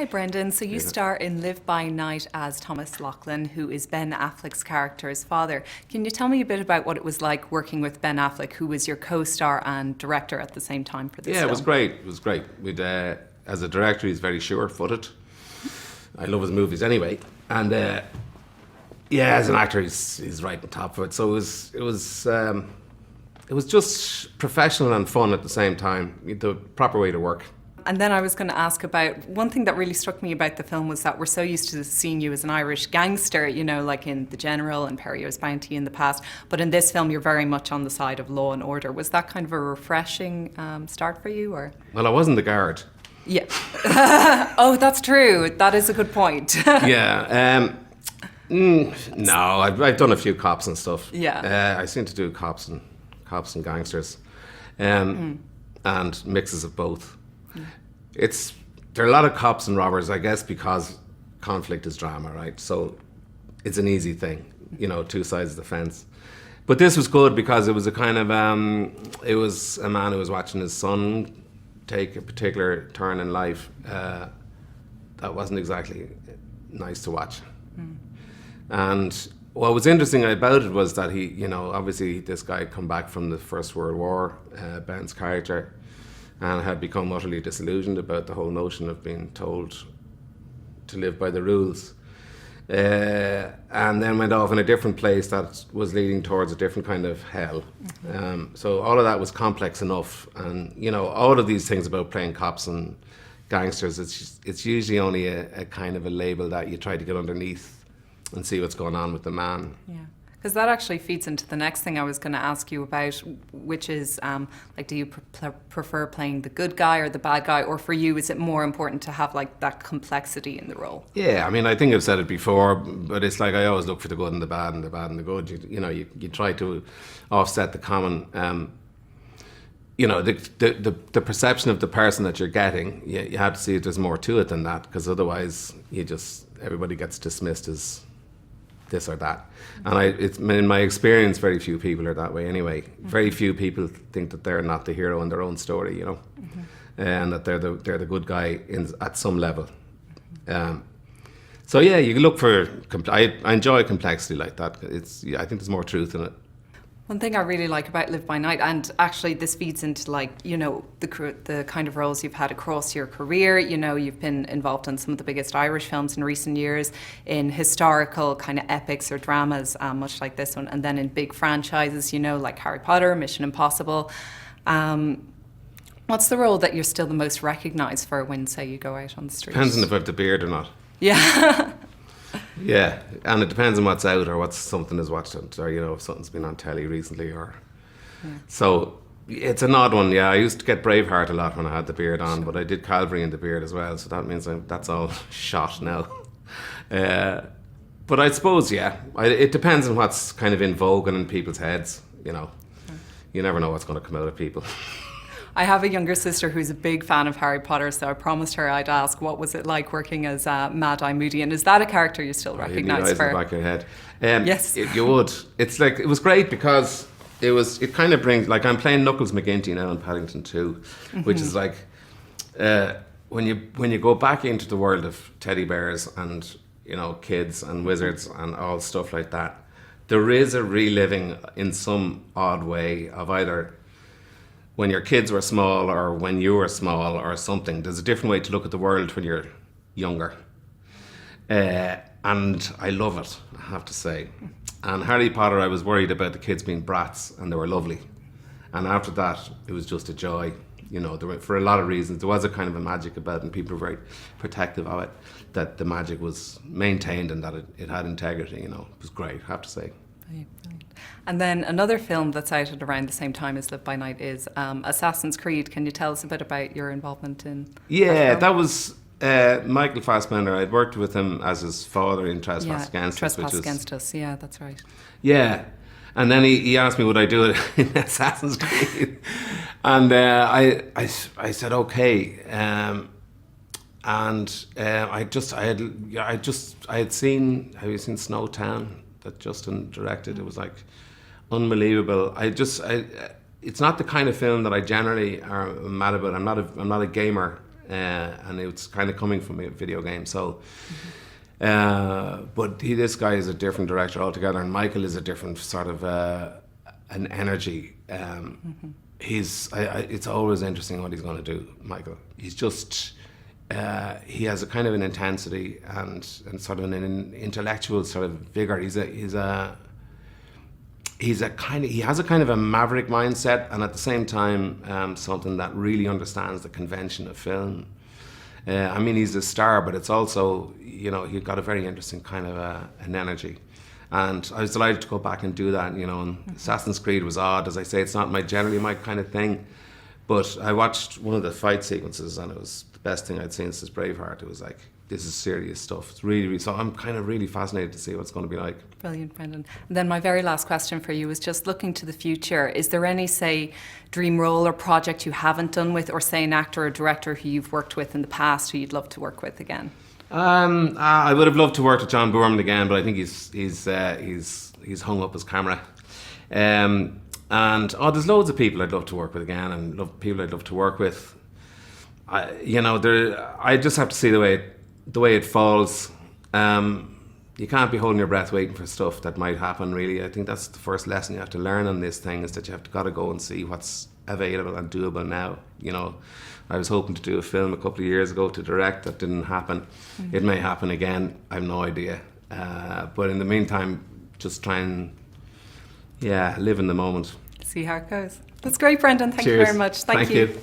Hi Brendan, so you star in Live by Night as Thomas Coughlin, who is Ben Affleck's character's father. Can you tell me a bit about what it was like working with Ben Affleck, who was your co-star and director at the same time for this film? Yeah, it was great. It was great. As a director, he's very sure-footed. I love his movies anyway, and as an actor, he's right on top of it. So it was just professional and fun at the same time. The proper way to work. And then I was going to ask about, one thing that really struck me about the film was that we're so used to seeing you as an Irish gangster, you know, like in The General and Perrio's Bounty in the past. But in this film, you're very much on the side of law and order. Was that kind of a refreshing start for you, or? Well, I wasn't the guard. Yeah. Oh, that's true. That is a good point. Yeah. No, I've done a few cops and stuff. Yeah. I seem to do cops and gangsters, and mixes of both. There are a lot of cops and robbers, I guess, because conflict is drama, right? So it's an easy thing, you know, two sides of the fence. But this was good because it was a kind of it was a man who was watching his son take a particular turn in life that wasn't exactly nice to watch. And what was interesting about it was that he, you know, obviously this guy had come back from the First World War, Ben's character, and had become utterly disillusioned about the whole notion of being told to live by the rules. And then went off in a different place that was leading towards a different kind of hell. So all of that was complex enough. And, you know, all of these things about playing cops and gangsters, it's usually only a kind of a label that you try to get underneath and see what's going on with the man. Yeah. Because that actually feeds into the next thing I was going to ask you about, which is, like, do you prefer playing the good guy or the bad guy? Or for you, is it more important to have, like, that complexity in the role? Yeah, I mean, I think I've said it before, but it's like I always look for the good and the bad and the bad and the good. You try to offset the common, you know, the perception of the person that you're getting. You have to see there's more to it than that, because otherwise everybody gets dismissed as this or that. And in my experience, very few people are that way anyway. Very few people think that they're not the hero in their own story, you know, and that they're the good guy at some level. So yeah, you look for. I enjoy complexity like that. I think there's more truth in it. One thing I really like about Live by Night, and actually this feeds into, like, you know, the kind of roles you've had across your career. You know, you've been involved in some of the biggest Irish films in recent years, in historical kind of epics or dramas, much like this one, and then in big franchises, you know, like Harry Potter, Mission Impossible. What's the role that you're still the most recognised for when, say, you go out on the street? Depends on if I have the beard or not. Yeah. Yeah, and it depends on what's out or what something is watched, or, you know, if something's been on telly recently, or so it's an odd one. Yeah, I used to get Braveheart a lot when I had the beard on, but I did Calvary in the beard as well, so that means that's all shot now. But I suppose, yeah, it depends on what's kind of in vogue and in people's heads. You know, you never know what's going to come out of people. I have a younger sister who's a big fan of Harry Potter, so I promised her I'd ask what was it like working as Mad-Eye Moody, and is that a character you still recognise for? In the back of your head. Yes. You would. It's like, it was great because it kind of brings, like, I'm playing Knuckles McGinty now in Paddington 2, which is like, when you go back into the world of teddy bears and, you know, kids and wizards and all stuff like that, there is a reliving in some odd way of either when your kids were small or when you were small or something. There's a different way to look at the world when you're younger. And I love it, I have to say. And Harry Potter, I was worried about the kids being brats, and they were lovely. And after that, it was just a joy. You know, for a lot of reasons, there was a kind of a magic about it, and people were very protective of it, that the magic was maintained and that it had integrity, you know. It was great, I have to say. And then another film that's out at around the same time as Live by Night is Assassin's Creed. Can you tell us a bit about your involvement in that was Michael Fassbender. I'd worked with him as his father in Trespass Against Us. Trespass Against Us, yeah, that's right. Yeah, and then he asked me would I do it in Assassin's Creed, and I said okay, and I had seen, have you seen Snowtown that Justin directed? It was like unbelievable. It's not the kind of film that I generally are mad about. I'm not a gamer and it's kind of coming from a video game. So, but this guy is a different director altogether, and Michael is a different sort of an energy. It's always interesting what he's going to do, Michael. He's just he has a kind of an intensity and sort of an intellectual sort of vigor. He has a kind of a maverick mindset, and at the same time something that really understands the convention of film. I mean, he's a star, but it's also, you know, he's got a very interesting kind of an energy. And I was delighted to go back and do that, you know. And Assassin's Creed was odd, as I say, it's not generally my kind of thing. But I watched one of the fight sequences, and it was the best thing I'd seen since Braveheart. It was like, this is serious stuff. It's really, really, so I'm kind of really fascinated to see what it's going to be like. Brilliant, Brendan. And then my very last question for you is just looking to the future. Is there any, say, dream role or project you haven't done with, or say an actor or director who you've worked with in the past who you'd love to work with again? I would have loved to work with John Boorman again, but I think he's hung up his camera. And there's loads of people I'd love to work with again, and people I'd love to work with. I just have to see the way it falls. You can't be holding your breath waiting for stuff that might happen, really. I think that's the first lesson you have to learn on this thing, is that you have got to go and see what's available and doable now. You know, I was hoping to do a film a couple of years ago to direct. That didn't happen. It may happen again. I have no idea. But in the meantime, just try and live in the moment. See how it goes. That's great, Brendan. Thank you very much. Thank you.